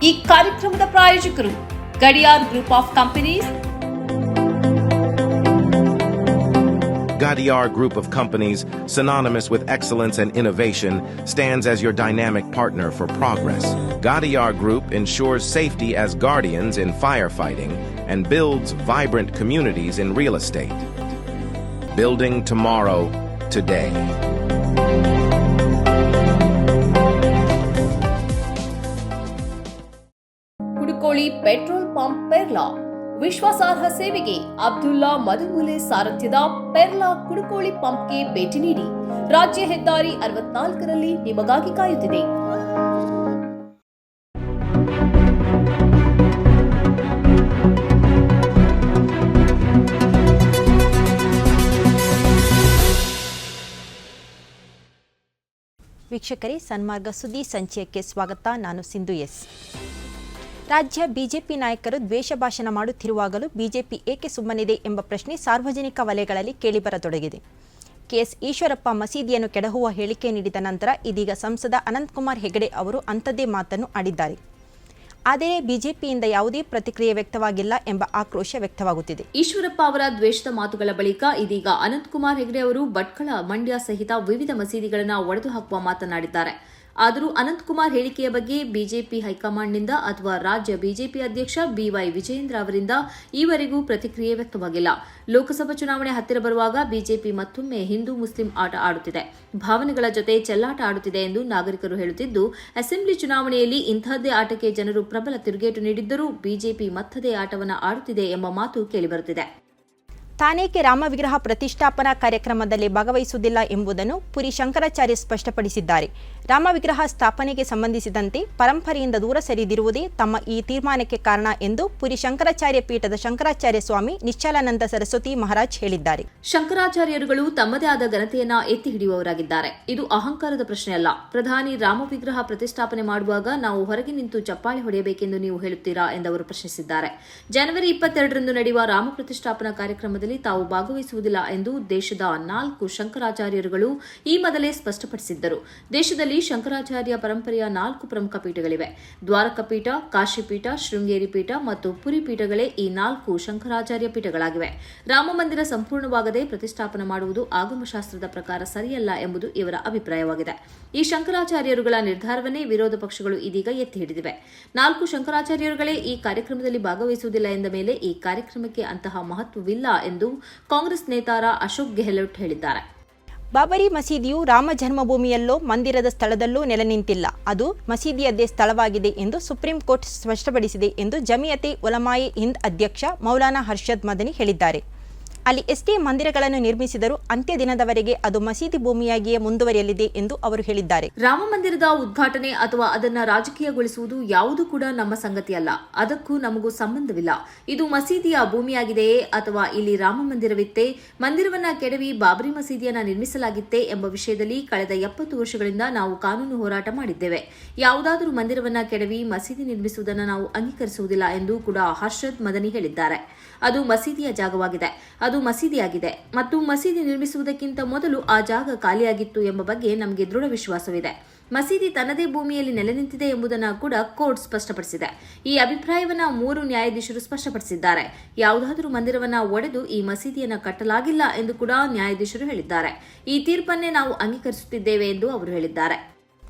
ಈ ಕಾರ್ಯಕ್ರಮದ ಪ್ರಾಯೋಜಕರು Gadiyar group of companies. Gadiar Group of Companies, synonymous with excellence and innovation, stands as your dynamic partner for progress. Gadiar Group ensures safety as guardians in firefighting and builds vibrant communities in real estate. Building tomorrow, today. Kudukoli petrol pump Perla ವಿಶ್ವಾಸಾರ್ಹ ಸೇವೆಗೆ ಅಬ್ದುಲ್ಲಾ ಮಧುಮೂಲೆ ಸಾರಥ್ಯದ ಪೆರ್ಲಾ ಕುಡುಕೋಳಿ ಪಂಪ್ಗೆ ಭೇಟಿ ನೀಡಿ. ರಾಜ್ಯ ಹೆದ್ದಾರಿ 64ರಲ್ಲಿ ನಿಮಗಾಗಿ ಕಾಯುತ್ತಿದೆ. ವೀಕ್ಷಕರೇ, ಸನ್ಮಾರ್ಗ ಸುದ್ದಿ ಸಂಚಯಕ್ಕೆ ಸ್ವಾಗತ. ನಾನು ಸಿಂಧು ಎಸ್. ರಾಜ್ಯ ಬಿಜೆಪಿ ನಾಯಕರು ದ್ವೇಷ ಭಾಷಣ ಮಾಡುತ್ತಿರುವಾಗಲೂ ಬಿಜೆಪಿ ಏಕೆ ಸುಮ್ಮನಿದೆ ಎಂಬ ಪ್ರಶ್ನೆ ಸಾರ್ವಜನಿಕ ವಲಯಗಳಲ್ಲಿ ಕೇಳಿಬರತೊಡಗಿದೆ. ಕೆಎಸ್ ಈಶ್ವರಪ್ಪ ಮಸೀದಿಯನ್ನು ಕೆಡಹುವ ಹೇಳಿಕೆ ನೀಡಿದ ನಂತರ ಇದೀಗ ಸಂಸದ ಅನಂತಕುಮಾರ್ ಹೆಗಡೆ ಅವರು ಅಂಥದ್ದೇ ಮಾತನ್ನು ಆಡಿದ್ದಾರೆ. ಆದರೆ ಬಿಜೆಪಿಯಿಂದ ಯಾವುದೇ ಪ್ರತಿಕ್ರಿಯೆ ವ್ಯಕ್ತವಾಗಿಲ್ಲ ಎಂಬ ಆಕ್ರೋಶ ವ್ಯಕ್ತವಾಗುತ್ತಿದೆ. ಈಶ್ವರಪ್ಪ ಅವರ ದ್ವೇಷದ ಮಾತುಗಳ ಬಳಿಕ ಇದೀಗ ಅನಂತಕುಮಾರ್ ಹೆಗಡೆ ಅವರು ಭಟ್ಕಳ, ಮಂಡ್ಯ ಸಹಿತ ವಿವಿಧ ಮಸೀದಿಗಳನ್ನು ಒಡೆದು ಹಾಕುವ ಮಾತನಾಡಿದ್ದಾರೆ. ಆದರೂ ಅನಂತಕುಮಾರ್ ಹೇಳಿಕೆಯ ಬಗ್ಗೆ ಬಿಜೆಪಿ ಹೈಕಮಾಂಡ್ನಿಂದ ಅಥವಾ ರಾಜ್ಯ ಬಿಜೆಪಿ ಅಧ್ಯಕ್ಷ ಬಿವೈ ವಿಜಯೇಂದ್ರ ಅವರಿಂದ ಈವರೆಗೂ ಪ್ರತಿಕ್ರಿಯೆ ವ್ಯಕ್ತವಾಗಿಲ್ಲ. ಲೋಕಸಭಾ ಚುನಾವಣೆ ಹತ್ತಿರ ಬರುವಾಗ ಬಿಜೆಪಿ ಮತ್ತೊಮ್ಮೆ ಹಿಂದೂ ಮುಸ್ಲಿಂ ಆಟ ಆಡುತ್ತಿದೆ, ಭಾವನೆಗಳ ಜೊತೆ ಚೆಲ್ಲಾಟ ಆಡುತ್ತಿದೆ ಎಂದು ನಾಗರಿಕರು ಹೇಳುತ್ತಿದ್ದು, ಅಸೆಂಬ್ಲಿ ಚುನಾವಣೆಯಲ್ಲಿ ಇಂತಹದ್ದೇ ಆಟಕ್ಕೆ ಜನರು ಪ್ರಬಲ ತಿರುಗೇಟು ನೀಡಿದ್ದರೂ ಬಿಜೆಪಿ ಮತ್ತದೇ ಆಟವನ್ನು ಆಡುತ್ತಿದೆ ಎಂಬ ಮಾತು ಕೇಳಿಬರುತ್ತಿದೆ. ತಾನೇಕೆ ರಾಮ ವಿಗ್ರಹ ಪ್ರತಿಷ್ಠಾಪನಾ ಕಾರ್ಯಕ್ರಮದಲ್ಲಿ ಭಾಗವಹಿಸುವುದಿಲ್ಲ ಎಂಬುದನ್ನು ಪುರಿ ಶಂಕರಾಚಾರ್ಯ ಸ್ಪಷ್ಟಪಡಿಸಿದ್ದಾರೆ. ರಾಮ ವಿಗ್ರಹ ಸ್ಥಾಪನೆಗೆ ಸಂಬಂಧಿಸಿದಂತೆ ಪರಂಪರೆಯಿಂದ ದೂರ ಸರಿದಿರುವುದೇ ತಮ್ಮ ಈ ತೀರ್ಮಾನಕ್ಕೆ ಕಾರಣ ಎಂದು ಪುರಿ ಶಂಕರಾಚಾರ್ಯ ಪೀಠದ ಶಂಕರಾಚಾರ್ಯ ಸ್ವಾಮಿ ನಿಶ್ಚಲಾನಂದ ಸರಸ್ವತಿ ಮಹಾರಾಜ್ ಹೇಳಿದ್ದಾರೆ. ಶಂಕರಾಚಾರ್ಯರುಗಳು ತಮ್ಮದೇ ಆದ ಘನತೆಯನ್ನ ಎತ್ತಿ ಹಿಡಿಯುವವರಾಗಿದ್ದಾರೆ. ಇದು ಅಹಂಕಾರದ ಪ್ರಶ್ನೆಯಲ್ಲ. ಪ್ರಧಾನಿ ರಾಮ ವಿಗ್ರಹ ಪ್ರತಿಷ್ಠಾಪನೆ ಮಾಡುವಾಗ ನಾವು ಹೊರಗೆ ನಿಂತು ಚಪ್ಪಾಳೆ ಹೊಡೆಯಬೇಕೆಂದು ನೀವು ಹೇಳುತ್ತೀರಾ ಎಂದವರು ಪ್ರಶ್ನಿಸಿದ್ದಾರೆ. ಜನವರಿ 22ರಂದು ನಡೆಯುವ ರಾಮ ಪ್ರತಿಷ್ಠಾಪನಾ ಕಾರ್ಯಕ್ರಮದಲ್ಲಿ ತಾವು ಭಾಗವಹಿಸುವುದಿಲ್ಲ ಎಂದು ದೇಶದ 4 ಶಂಕರಾಚಾರ್ಯರುಗಳು ಈ ಮೊದಲೇ ಸ್ಪಷ್ಟಪಡಿಸಿದ್ದರು. ದೇಶದಲ್ಲಿ ಶಂಕರಾಚಾರ್ಯ ಪರಂಪರೆಯ 4 ಪ್ರಮುಖ ಪೀಠಗಳಿವೆ. ದ್ವಾರಕ ಪೀಠ, ಕಾಶಿ ಪೀಠ, ಶೃಂಗೇರಿ ಪೀಠ ಮತ್ತು ಪುರಿ ಪೀಠಗಳೇ ಈ 4 ಶಂಕರಾಚಾರ್ಯ ಪೀಠಗಳಾಗಿವೆ. ರಾಮ ಮಂದಿರ ಸಂಪೂರ್ಣವಾಗದೆ ಪ್ರತಿಷ್ಠಾಪನೆ ಮಾಡುವುದು ಆಗಮಶಾಸ್ತ್ರದ ಪ್ರಕಾರ ಸರಿಯಲ್ಲ ಎಂಬುದು ಇವರ ಅಭಿಪ್ರಾಯವಾಗಿದೆ. ಈ ಶಂಕರಾಚಾರ್ಯರುಗಳ ನಿರ್ಧಾರವನ್ನೇ ವಿರೋಧ ಪಕ್ಷಗಳು ಇದೀಗ ಎತ್ತಿ ಹಿಡಿದಿವೆ. 4 ಶಂಕರಾಚಾರ್ಯರುಗಳೇ ಈ ಕಾರ್ಯಕ್ರಮದಲ್ಲಿ ಭಾಗವಹಿಸುವುದಿಲ್ಲ ಎಂದ ಮೇಲೆ ಈ ಕಾರ್ಯಕ್ರಮಕ್ಕೆ ಅಂತಹ ಮಹತ್ವವಿಲ್ಲ ಎಂದು ಕಾಂಗ್ರೆಸ್ ನೇತಾರ ಅಶೋಕ್ ಗೆಹ್ಲೋಟ್ ಹೇಳಿದ್ದಾರೆ. ಬಾಬರಿ ಮಸೀದಿಯು ರಾಮ ಜನ್ಮಭೂಮಿಯಲ್ಲೋ ಮಂದಿರದ ಸ್ಥಳದಲ್ಲೂ ನೆಲೆ ನಿಂತಿಲ್ಲ, ಅದು ಮಸೀದಿಯದ್ದೇ ಸ್ಥಳವಾಗಿದೆ ಎಂದು ಸುಪ್ರೀಂ ಕೋರ್ಟ್ ಸ್ಪಷ್ಟಪಡಿಸಿದೆ ಎಂದು ಜಮಿಯತೆ ಉಲಮಾಯೆ ಹಿಂದ್ ಅಧ್ಯಕ್ಷ ಮೌಲಾನಾ ಹರ್ಷದ್ ಮದನಿ ಹೇಳಿದ್ದಾರೆ. ಅಲ್ಲಿ ಎಷ್ಟೇ ಮಂದಿರಗಳನ್ನು ನಿರ್ಮಿಸಿದರೂ ಅಂತ್ಯ ದಿನದವರೆಗೆ ಅದು ಮಸೀದಿ ಭೂಮಿಯಾಗಿಯೇ ಮುಂದುವರಿಯಲಿದೆ ಎಂದು ಅವರು ಹೇಳಿದ್ದಾರೆ. ರಾಮ ಮಂದಿರದ ಉದ್ಘಾಟನೆ ಅಥವಾ ಅದನ್ನು ರಾಜಕೀಯಗೊಳಿಸುವುದು ಯಾವುದೂ ಕೂಡ ನಮ್ಮ ಸಂಗತಿಯಲ್ಲ. ಅದಕ್ಕೂ ನಮಗೂ ಸಂಬಂಧವಿಲ್ಲ. ಇದು ಮಸೀದಿಯ ಭೂಮಿಯಾಗಿದೆಯೇ ಅಥವಾ ಇಲ್ಲಿ ರಾಮ ಮಂದಿರವಿತ್ತೇ, ಮಂದಿರವನ್ನ ಕೆಡವಿ ಬಾಬರಿ ಮಸೀದಿಯನ್ನ ನಿರ್ಮಿಸಲಾಗಿತ್ತೇ ಎಂಬ ವಿಷಯದಲ್ಲಿ ಕಳೆದ 70 ವರ್ಷಗಳಿಂದ ನಾವು ಕಾನೂನು ಹೋರಾಟ ಮಾಡಿದ್ದೇವೆ. ಯಾವುದಾದರೂ ಮಂದಿರವನ್ನ ಕೆಡವಿ ಮಸೀದಿ ನಿರ್ಮಿಸುವುದನ್ನು ನಾವು ಅಂಗೀಕರಿಸುವುದಿಲ್ಲ ಎಂದು ಕೂಡ ಹರ್ಷದ್ ಮದನಿ ಹೇಳಿದ್ದಾರೆ. ಅದು ಮಸೀದಿಯ ಜಾಗವಾಗಿದೆ, ಅದು ಮಸೀದಿಯಾಗಿದೆ ಮತ್ತು ಮಸೀದಿ ನಿರ್ಮಿಸುವುದಕ್ಕಿಂತ ಮೊದಲು ಆ ಜಾಗ ಖಾಲಿಯಾಗಿತ್ತು ಎಂಬ ಬಗ್ಗೆ ನಮಗೆ ದೃಢ ವಿಶ್ವಾಸವಿದೆ. ಮಸೀದಿ ತನ್ನದೇ ಭೂಮಿಯಲ್ಲಿ ನೆಲೆ ನಿಂತಿದೆ ಎಂಬುದನ್ನು ಕೂಡ ಕೋರ್ಟ್ ಸ್ಪಷ್ಟಪಡಿಸಿದೆ. ಈ ಅಭಿಪ್ರಾಯವನ್ನು 3 ನ್ಯಾಯಾಧೀಶರು ಸ್ಪಷ್ಟಪಡಿಸಿದ್ದಾರೆ. ಯಾವುದಾದರೂ ಮಂದಿರವನ್ನ ಒಡೆದು ಈ ಮಸೀದಿಯನ್ನು ಕಟ್ಟಲಾಗಿಲ್ಲ ಎಂದು ಕೂಡ ನ್ಯಾಯಾಧೀಶರು ಹೇಳಿದ್ದಾರೆ. ಈ ತೀರ್ಪನ್ನೇ ನಾವು ಅಂಗೀಕರಿಸುತ್ತಿದ್ದೇವೆ ಎಂದು ಅವರು ಹೇಳಿದ್ದಾರೆ.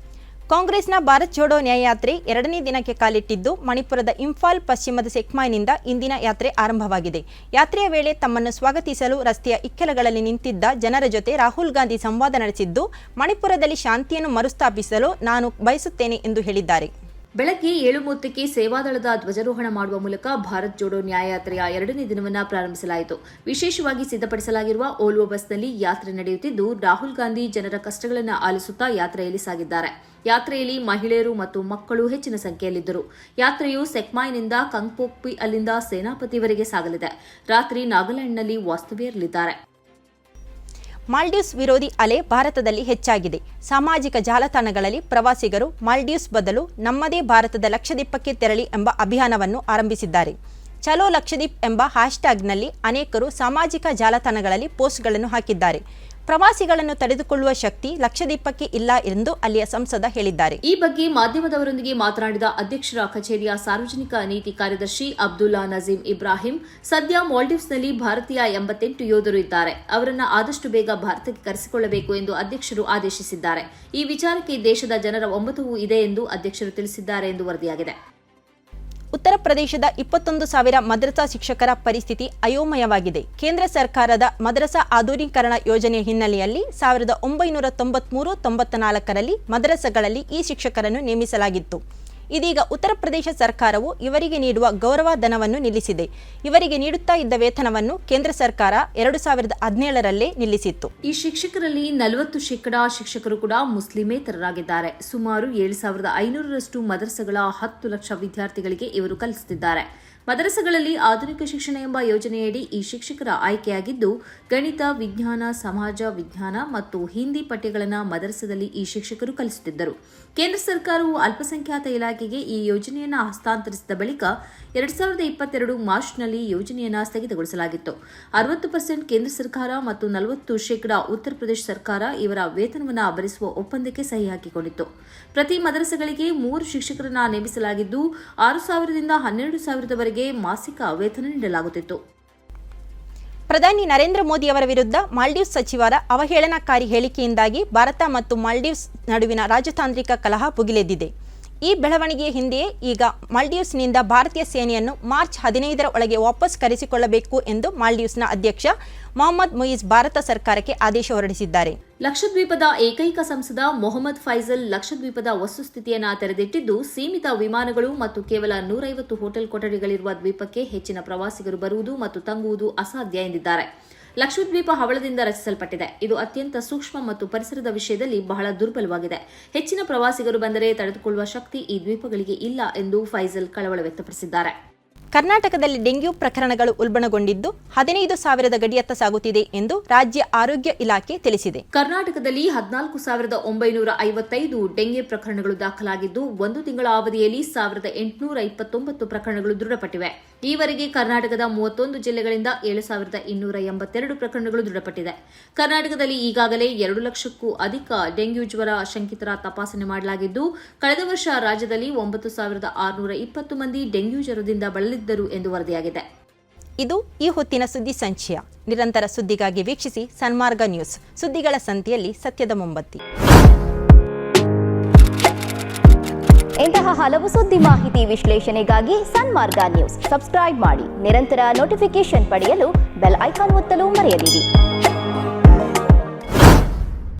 ಕಾಂಗ್ರೆಸ್ನ ಭಾರತ್ ಜೋಡೋ ನ್ಯಾಯಯಾತ್ರೆ 2ನೇ ದಿನಕ್ಕೆ ಕಾಲಿಟ್ಟಿದ್ದು, ಮಣಿಪುರದ ಇಂಫಾಲ್ ಪಶ್ಚಿಮದ ಸೆಕ್ಮಾಯ್ನಿಂದ ಇಂದಿನ ಯಾತ್ರೆ ಆರಂಭವಾಗಿದೆ. ಯಾತ್ರೆಯ ವೇಳೆ ತಮ್ಮನ್ನು ಸ್ವಾಗತಿಸಲು ರಸ್ತೆಯ ಇಕ್ಕೆಲಗಳಲ್ಲಿ ನಿಂತಿದ್ದ ಜನರ ಜೊತೆ ರಾಹುಲ್ ಗಾಂಧಿ ಸಂವಾದ ನಡೆಸಿದ್ದು, ಮಣಿಪುರದಲ್ಲಿ ಶಾಂತಿಯನ್ನು ಮರುಸ್ಥಾಪಿಸಲು ನಾನು ಬಯಸುತ್ತೇನೆ ಎಂದು ಹೇಳಿದ್ದಾರೆ. ಬೆಳಗ್ಗೆ 7:30ಕ್ಕೆ ಸೇವಾದಳದ ಧ್ವಜಾರೋಹಣ ಮಾಡುವ ಮೂಲಕ ಭಾರತ್ ಜೋಡೋ ನ್ಯಾಯಯಾತ್ರೆಯ 2ನೇ ದಿನವನ್ನು ಪ್ರಾರಂಭಿಸಲಾಯಿತು. ವಿಶೇಷವಾಗಿ ಸಿದ್ಧಪಡಿಸಲಾಗಿರುವ ಓಲ್ವೋ ಬಸ್ನಲ್ಲಿ ಯಾತ್ರೆ ನಡೆಯುತ್ತಿದ್ದು, ರಾಹುಲ್ ಗಾಂಧಿ ಜನರ ಕಷ್ಟಗಳನ್ನು ಆಲಿಸುತ್ತಾ ಯಾತ್ರೆಯಲ್ಲಿ ಸಾಗಿದ್ದಾರೆ. ಯಾತ್ರೆಯಲ್ಲಿ ಮಹಿಳೆಯರು ಮತ್ತು ಮಕ್ಕಳು ಹೆಚ್ಚಿನ ಸಂಖ್ಯೆಯಲ್ಲಿದ್ದರು. ಯಾತ್ರೆಯು ಸೆಕ್ಮಾಯ್ನಿಂದ ಕಂಗ್ಪೋಕ್ಪಿ ಅಲ್ಲಿಂದ ಸೇನಾಪತಿವರೆಗೆ ಸಾಗಲಿದೆ. ರಾತ್ರಿ ನಾಗಾಲ್ಯಾಂಡ್ನಲ್ಲಿ ವಾಸ್ತವ್ಯರಲಿದ್ದಾರೆ. ಮಾಲ್ಡೀವ್ಸ್ ವಿರೋಧಿ ಅಲೆ ಭಾರತದಲ್ಲಿ ಹೆಚ್ಚಾಗಿದೆ. ಸಾಮಾಜಿಕ ಜಾಲತಾಣಗಳಲ್ಲಿ ಪ್ರವಾಸಿಗರು ಮಾಲ್ಡೀವ್ಸ್ ಬದಲು ನಮ್ಮದೇ ಭಾರತದ ಲಕ್ಷದ್ವೀಪಕ್ಕೆ ತೆರಳಿ ಎಂಬ ಅಭಿಯಾನವನ್ನು ಆರಂಭಿಸಿದ್ದಾರೆ. ಚಲೋ ಲಕ್ಷದ್ವೀಪ್ ಎಂಬ ಹ್ಯಾಶ್ಟ್ಯಾಗ್ನಲ್ಲಿ ಅನೇಕರು ಸಾಮಾಜಿಕ ಜಾಲತಾಣಗಳಲ್ಲಿ ಪೋಸ್ಟ್ಗಳನ್ನು ಹಾಕಿದ್ದಾರೆ. ಪ್ರವಾಸಿಗಳನ್ನು ತಡೆದುಕೊಳ್ಳುವ ಶಕ್ತಿ ಲಕ್ಷದ್ವೀಪಕ್ಕೆ ಇಲ್ಲ ಎಂದು ಅಲ್ಲಿಯ ಸಂಸದ ಹೇಳಿದ್ದಾರೆ. ಈ ಬಗ್ಗೆ ಮಾಧ್ಯಮದವರೊಂದಿಗೆ ಮಾತನಾಡಿದ ಅಧ್ಯಕ್ಷರ ಕಚೇರಿಯ ಸಾರ್ವಜನಿಕ ನೀತಿ ಕಾರ್ಯದರ್ಶಿ ಅಬ್ದುಲ್ಲಾ ನಜೀಂ ಇಬ್ರಾಹಿಂ, ಸದ್ಯ ಮಾಲ್ಡೀವ್ಸ್ನಲ್ಲಿ ಭಾರತೀಯ 88 ಯೋಧರು ಇದ್ದಾರೆ. ಅವರನ್ನು ಆದಷ್ಟು ಬೇಗ ಭಾರತಕ್ಕೆ ಕರೆಸಿಕೊಳ್ಳಬೇಕು ಎಂದು ಅಧ್ಯಕ್ಷರು ಆದೇಶಿಸಿದ್ದಾರೆ. ಈ ವಿಚಾರಕ್ಕೆ ದೇಶದ ಜನರ ಒಮ್ಮತವೂ ಇದೆ ಎಂದು ಅಧ್ಯಕ್ಷರು ತಿಳಿಸಿದ್ದಾರೆ ಎಂದು ವರದಿಯಾಗಿದೆ. ಉತ್ತರ ಪ್ರದೇಶದ 21,000 ಮದ್ರಸಾ ಶಿಕ್ಷಕರ ಪರಿಸ್ಥಿತಿ ಅಯೋಮಯವಾಗಿದೆ. ಕೇಂದ್ರ ಸರ್ಕಾರದ ಮದ್ರಸಾ ಆಧುನೀಕರಣ ಯೋಜನೆಯ ಹಿನ್ನೆಲೆಯಲ್ಲಿ 1993-94ರಲ್ಲಿ ಮದ್ರಸಾಗಳಲ್ಲಿ ಈ ಶಿಕ್ಷಕರನ್ನು ನೇಮಿಸಲಾಗಿತ್ತು. ಇದೀಗ ಉತ್ತರ ಪ್ರದೇಶ ಸರ್ಕಾರವು ಇವರಿಗೆ ನೀಡುವ ಗೌರವಧನವನ್ನು ನಿಲ್ಲಿಸಿದೆ. ಇವರಿಗೆ ನೀಡುತ್ತಾ ಇದ್ದ ವೇತನವನ್ನು ಕೇಂದ್ರ ಸರ್ಕಾರ 2017ರಲ್ಲೇ ನಿಲ್ಲಿಸಿತ್ತು. ಈ ಶಿಕ್ಷಕರಲ್ಲಿ 40% ಶಿಕ್ಷಕರು ಕೂಡ ಮುಸ್ಲಿಮೇತರರಾಗಿದ್ದಾರೆ. ಸುಮಾರು 7,500ರಷ್ಟು ಮದರಸಗಳ 10 ಲಕ್ಷ ವಿದ್ಯಾರ್ಥಿಗಳಿಗೆ ಇವರು ಕಲಿಸುತ್ತಿದ್ದಾರೆ. ಮದರಸಗಳಲ್ಲಿ ಆಧುನಿಕ ಶಿಕ್ಷಣ ಎಂಬ ಯೋಜನೆಯಡಿ ಈ ಶಿಕ್ಷಕರ ಆಯ್ಕೆಯಾಗಿದ್ದು, ಗಣಿತ, ವಿಜ್ಞಾನ, ಸಮಾಜ ವಿಜ್ಞಾನ ಮತ್ತು ಹಿಂದಿ ಪಠ್ಯಗಳನ್ನು ಮದರಸದಲ್ಲಿ ಈ ಶಿಕ್ಷಕರು ಕಲಿಸುತ್ತಿದ್ದರು. ಕೇಂದ್ರ ಸರ್ಕಾರವು ಅಲ್ಪಸಂಖ್ಯಾತ ಇಲಾಖೆಗೆ ಈ ಯೋಜನೆಯನ್ನು ಹಸ್ತಾಂತರಿಸಿದ ಬಳಿಕ 2022 ಮಾರ್ಚ್ನಲ್ಲಿ ಯೋಜನೆಯನ್ನು ಸ್ಥಗಿತಗೊಳಿಸಲಾಗಿತ್ತು. 60% ಕೇಂದ್ರ ಸರ್ಕಾರ ಮತ್ತು 40% ಉತ್ತರ ಪ್ರದೇಶ ಸರ್ಕಾರ ಇವರ ವೇತನವನ್ನು ಭರಿಸುವ ಒಪ್ಪಂದಕ್ಕೆ ಸಹಿ ಹಾಕಿಕೊಂಡಿತ್ತು. ಪ್ರತಿ ಮದರಸಗಳಿಗೆ 3 ಶಿಕ್ಷಕರನ್ನು ನೇಮಿಸಲಾಗಿದ್ದು 6,000ದಿಂದ 12,000ರವರೆಗೆ ಮಾಸಿಕ ವೇತನ ನೀಡಲಾಗುತ್ತಿತ್ತು. ಪ್ರಧಾನಿ ನರೇಂದ್ರ ಮೋದಿ ಅವರ ವಿರುದ್ಧ ಮಾಲ್ಡೀವ್ಸ್ ಸಚಿವರ ಅವಹೇಳನಕಾರಿ ಹೇಳಿಕೆಯಿಂದಾಗಿ ಭಾರತ ಮತ್ತು ಮಾಲ್ಡೀವ್ಸ್ ನಡುವಿನ ರಾಜತಾಂತ್ರಿಕ ಕಲಹ ಭುಗಿಲೆದ್ದಿದೆ. ಈ ಬೆಳವಣಿಗೆಯ ಹಿಂದೆಯೇ ಈಗ ಮಾಲ್ಡೀವ್ಸ್ನಿಂದ ಭಾರತೀಯ ಸೇನೆಯನ್ನು ಮಾರ್ಚ್ 15ರ ಒಳಗೆ ವಾಪಸ್ ಕರೆಸಿಕೊಳ್ಳಬೇಕು ಎಂದು ಮಾಲ್ಡೀವ್ಸ್ನ ಅಧ್ಯಕ್ಷ ಮೊಹಮ್ಮದ್ ಮುಯಿಜ್ ಭಾರತ ಸರ್ಕಾರಕ್ಕೆ ಆದೇಶ ಹೊರಡಿಸಿದ್ದಾರೆ. ಲಕ್ಷದ್ವೀಪದ ಏಕೈಕ ಸಂಸದ ಮೊಹಮ್ಮದ್ ಫೈಜಲ್ ಲಕ್ಷದ್ವೀಪದ ವಸ್ತುಸ್ಥಿತಿಯನ್ನು ತೆರೆದಿಟ್ಟಿದ್ದು, ಸೀಮಿತ ವಿಮಾನಗಳು ಮತ್ತು ಕೇವಲ 150 ಹೋಟೆಲ್ ಕೊಠಡಿಗಳಿರುವ ದ್ವೀಪಕ್ಕೆ ಹೆಚ್ಚಿನ ಪ್ರವಾಸಿಗರು ಬರುವುದು ಮತ್ತು ತಂಗುವುದು ಅಸಾಧ್ಯ ಎಂದಿದ್ದಾರೆ. ಲಕ್ಷದ್ವೀಪ ಹವಳದಿಂದ ರಚಿಸಲ್ಪಟ್ಟಿದೆ. ಇದು ಅತ್ಯಂತ ಸೂಕ್ಷ್ಮ ಮತ್ತು ಪರಿಸರದ ವಿಷಯದಲ್ಲಿ ಬಹಳ ದುರ್ಬಲವಾಗಿದೆ. ಹೆಚ್ಚಿನ ಪ್ರವಾಸಿಗರು ಬಂದರೆ ತಡೆದುಕೊಳ್ಳುವ ಶಕ್ತಿ ಈ ದ್ವೀಪಗಳಿಗೆ ಇಲ್ಲ ಎಂದು ಫೈಜಲ್ ಕಳವಳ ವ್ಯಕ್ತಪಡಿಸಿದ್ದಾರೆ. ಕರ್ನಾಟಕದಲ್ಲಿ ಡೆಂಗ್ಯೂ ಪ್ರಕರಣಗಳು ಉಲ್ಬಣಗೊಂಡಿದ್ದು 15,000 ಗಡಿಯತ್ತ ಸಾಗುತ್ತಿದೆ ಎಂದು ರಾಜ್ಯ ಆರೋಗ್ಯ ಇಲಾಖೆ ತಿಳಿಸಿದೆ. ಕರ್ನಾಟಕದಲ್ಲಿ 14,955 ಡೆಂಗ್ಯೂ ಪ್ರಕರಣಗಳು ದಾಖಲಾಗಿದ್ದು, ಒಂದು ತಿಂಗಳ ಅವಧಿಯಲ್ಲಿ 1,829 ಪ್ರಕರಣಗಳು ದೃಢಪಟ್ಟಿವೆ. ಈವರೆಗೆ ಕರ್ನಾಟಕದ 31 ಜಿಲ್ಲೆಗಳಿಂದ 7,282 ಪ್ರಕರಣಗಳು ದೃಢಪಟ್ಟಿದೆ. ಕರ್ನಾಟಕದಲ್ಲಿ ಈಗಾಗಲೇ 2 ಲಕ್ಷಕ್ಕೂ ಅಧಿಕ ಡೆಂಗ್ಯೂ ಜ್ವರ ಶಂಕಿತರ ತಪಾಸಣೆ ಮಾಡಲಾಗಿದ್ದು, ಕಳೆದ ವರ್ಷ ರಾಜ್ಯದಲ್ಲಿ 9,620 ಮಂದಿ ಡೆಂಗ್ಯೂ ಜ್ವರದಿಂದ ಬಳಲಿದ್ದರು ಎಂದು ವರದಿಯಾಗಿದೆ. ಇದು ಈ ಹೊತ್ತಿನ ಸುದ್ದಿ ಸಂಚಯ. ನಿರಂತರ ಸುದ್ದಿಗಾಗಿ ವೀಕ್ಷಿಸಿ ಸನ್ಮಾರ್ಗ ನ್ಯೂಸ್. ಸುದ್ದಿಗಳ ಸಂತೆಯಲ್ಲಿ ಸತ್ಯದ ಮೊಂಬತ್ತಿ. ಇಂತಹ ಹಲವು ಸುದ್ದಿ ಮಾಹಿತಿ ವಿಶ್ಲೇಷಣೆಗಾಗಿ ಸನ್ಮಾರ್ಗ ನ್ಯೂಸ್ ಸಬ್ಸ್ಕ್ರೈಬ್ ಮಾಡಿ. ನಿರಂತರ ನೋಟಿಫಿಕೇಶನ್ ಪಡೆಯಲು ಬೆಲ್ ಐಕಾನ್ ಒತ್ತಲು ಮರೆಯದಿರಿ.